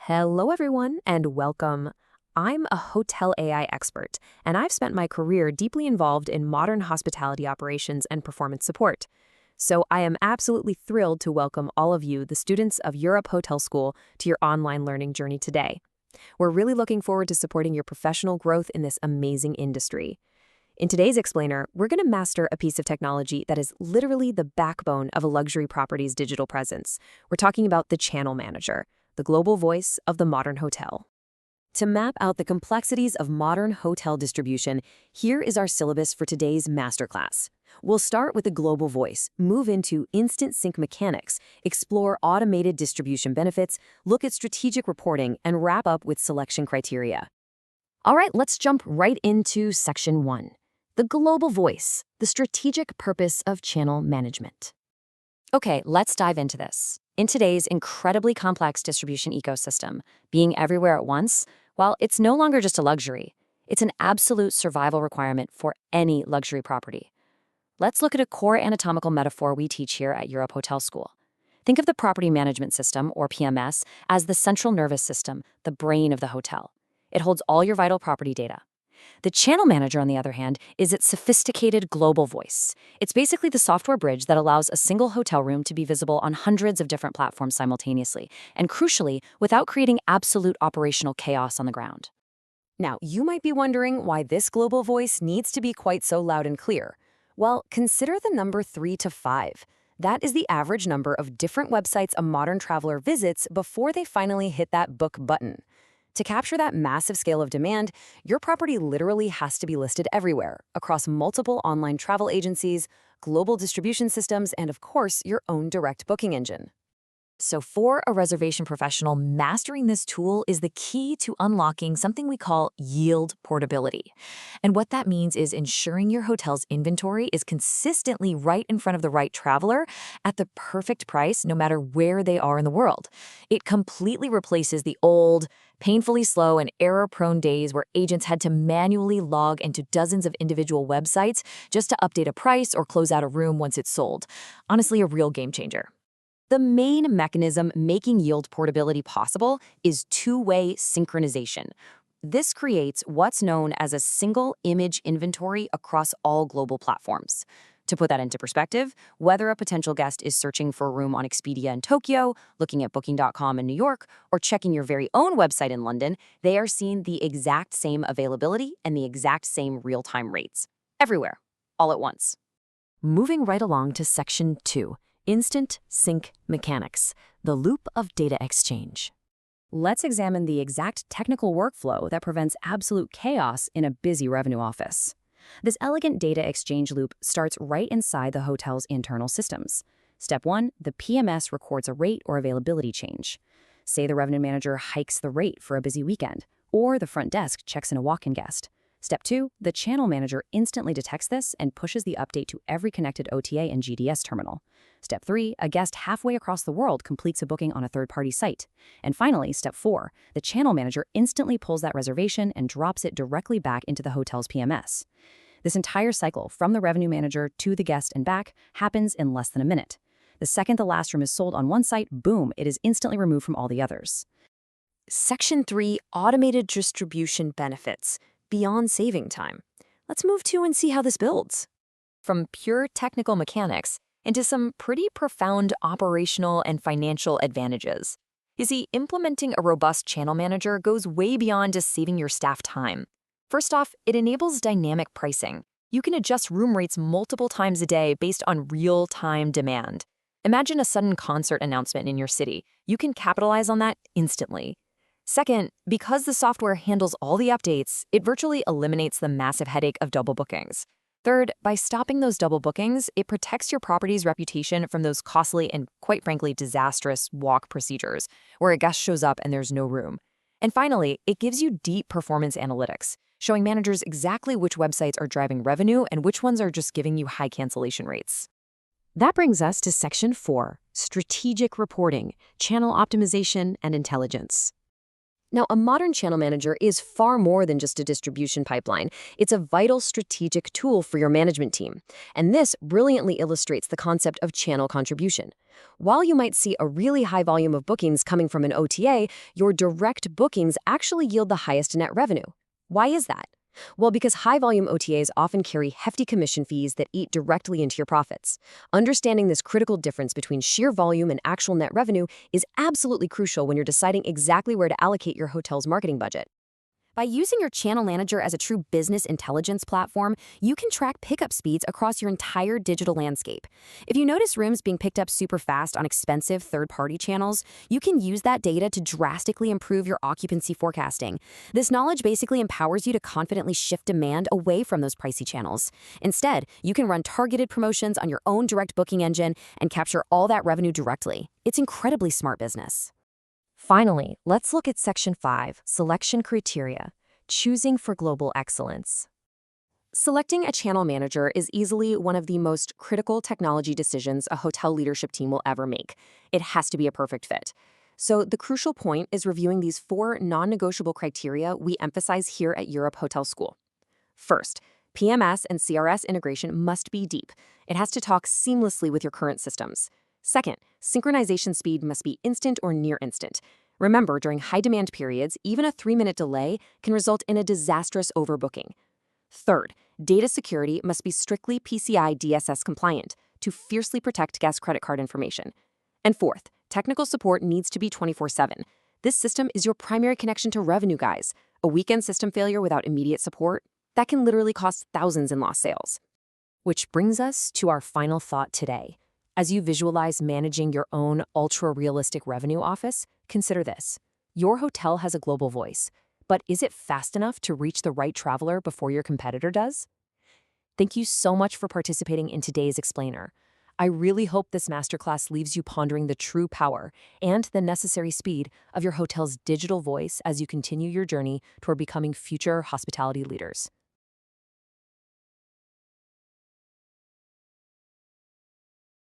Hello, everyone, and welcome. I'm a hotel AI expert, and I've spent my career deeply involved in modern hospitality operations and performance support. So I am absolutely thrilled to welcome all of you, the students of Europe Hotel School, to your online learning journey today. We're really looking forward to supporting your professional growth in this amazing industry. In today's explainer, we're going to master a piece of technology that is literally the backbone of a luxury property's digital presence. We're talking about the Channel Manager, the global voice of the modern hotel. To map out the complexities of modern hotel distribution, here is our syllabus for today's masterclass. We'll start with the global voice, move into instant sync mechanics, explore automated distribution benefits, look at strategic reporting, and wrap up with selection criteria. All right, let's jump right into section 1. The global voice, the strategic purpose of channel management. Okay, let's dive into this. In today's incredibly complex distribution ecosystem, being everywhere at once, well, it's no longer just a luxury. It's an absolute survival requirement for any luxury property. Let's look at a core anatomical metaphor we teach here at Europe Hotel School. Think of the property management system, or PMS, as the central nervous system, the brain of the hotel. It holds all your vital property data. The Channel Manager, on the other hand, is its sophisticated global voice. It's basically the software bridge that allows a single hotel room to be visible on hundreds of different platforms simultaneously, and crucially, without creating absolute operational chaos on the ground. Now, you might be wondering why this global voice needs to be quite so loud and clear. Well, consider the number 3 to 5. That is the average number of different websites a modern traveler visits before they finally hit that book button. To capture that massive scale of demand, your property literally has to be listed everywhere, across multiple online travel agencies, global distribution systems, and of course, your own direct booking engine. So for a reservation professional, mastering this tool is the key to unlocking something we call yield portability. And what that means is ensuring your hotel's inventory is consistently right in front of the right traveler at the perfect price, no matter where they are in the world. It completely replaces the old, painfully slow and error-prone days where agents had to manually log into dozens of individual websites just to update a price or close out a room once it's sold. Honestly, a real game changer. The main mechanism making yield portability possible is two-way synchronization. This creates what's known as a single image inventory across all global platforms. To put that into perspective, whether a potential guest is searching for a room on Expedia in Tokyo, looking at Booking.com in New York, or checking your very own website in London, they are seeing the exact same availability and the exact same real-time rates. Everywhere, all at once. Moving right along to section 2. Instant sync mechanics, the loop of data exchange. Let's examine the exact technical workflow that prevents absolute chaos in a busy revenue office. This elegant data exchange loop starts right inside the hotel's internal systems. Step 1, the PMS records a rate or availability change. Say the revenue manager hikes the rate for a busy weekend, or the front desk checks in a walk-in guest. Step 2, the channel manager instantly detects this and pushes the update to every connected OTA and GDS terminal. Step 3, a guest halfway across the world completes a booking on a third-party site. And finally, Step 4, the channel manager instantly pulls that reservation and drops it directly back into the hotel's PMS. This entire cycle, from the revenue manager to the guest and back, happens in less than a minute. The second the last room is sold on one site, boom, it is instantly removed from all the others. Section 3, automated distribution benefits. Beyond saving time. Let's move to and see how this builds. From pure technical mechanics into some pretty profound operational and financial advantages. You see, implementing a robust channel manager goes way beyond just saving your staff time. First off, it enables dynamic pricing. You can adjust room rates multiple times a day based on real-time demand. Imagine a sudden concert announcement in your city. You can capitalize on that instantly. Second, because the software handles all the updates, it virtually eliminates the massive headache of double bookings. Third, by stopping those double bookings, it protects your property's reputation from those costly and, quite frankly, disastrous walk procedures, where a guest shows up and there's no room. And finally, it gives you deep performance analytics, showing managers exactly which websites are driving revenue and which ones are just giving you high cancellation rates. That brings us to Section 4, Strategic Reporting, Channel Optimization and Intelligence. Now, a modern channel manager is far more than just a distribution pipeline. It's a vital strategic tool for your management team. And this brilliantly illustrates the concept of channel contribution. While you might see a really high volume of bookings coming from an OTA, your direct bookings actually yield the highest net revenue. Why is that? Well, because high-volume OTAs often carry hefty commission fees that eat directly into your profits. Understanding this critical difference between sheer volume and actual net revenue is absolutely crucial when you're deciding exactly where to allocate your hotel's marketing budget. By using your channel manager as a true business intelligence platform, you can track pickup speeds across your entire digital landscape. If you notice rooms being picked up super fast on expensive third-party channels, you can use that data to drastically improve your occupancy forecasting. This knowledge basically empowers you to confidently shift demand away from those pricey channels. Instead, you can run targeted promotions on your own direct booking engine and capture all that revenue directly. It's incredibly smart business. Finally, let's look at Section 5, Selection Criteria, Choosing for Global Excellence. Selecting a channel manager is easily one of the most critical technology decisions a hotel leadership team will ever make. It has to be a perfect fit. So the crucial point is reviewing these 4 non-negotiable criteria we emphasize here at Europe Hotel School. First, PMS and CRS integration must be deep. It has to talk seamlessly with your current systems. Second, synchronization speed must be instant or near instant. Remember, during high-demand periods, even a 3-minute delay can result in a disastrous overbooking. Third, data security must be strictly PCI DSS compliant to fiercely protect guest credit card information. And fourth, technical support needs to be 24/7. This system is your primary connection to revenue, guys. A weekend system failure without immediate support, that can literally cost thousands in lost sales. Which brings us to our final thought today. As you visualize managing your own ultra-realistic revenue office, consider this. Your hotel has a global voice, but is it fast enough to reach the right traveler before your competitor does? Thank you so much for participating in today's Explainer. I really hope this masterclass leaves you pondering the true power and the necessary speed of your hotel's digital voice as you continue your journey toward becoming future hospitality leaders.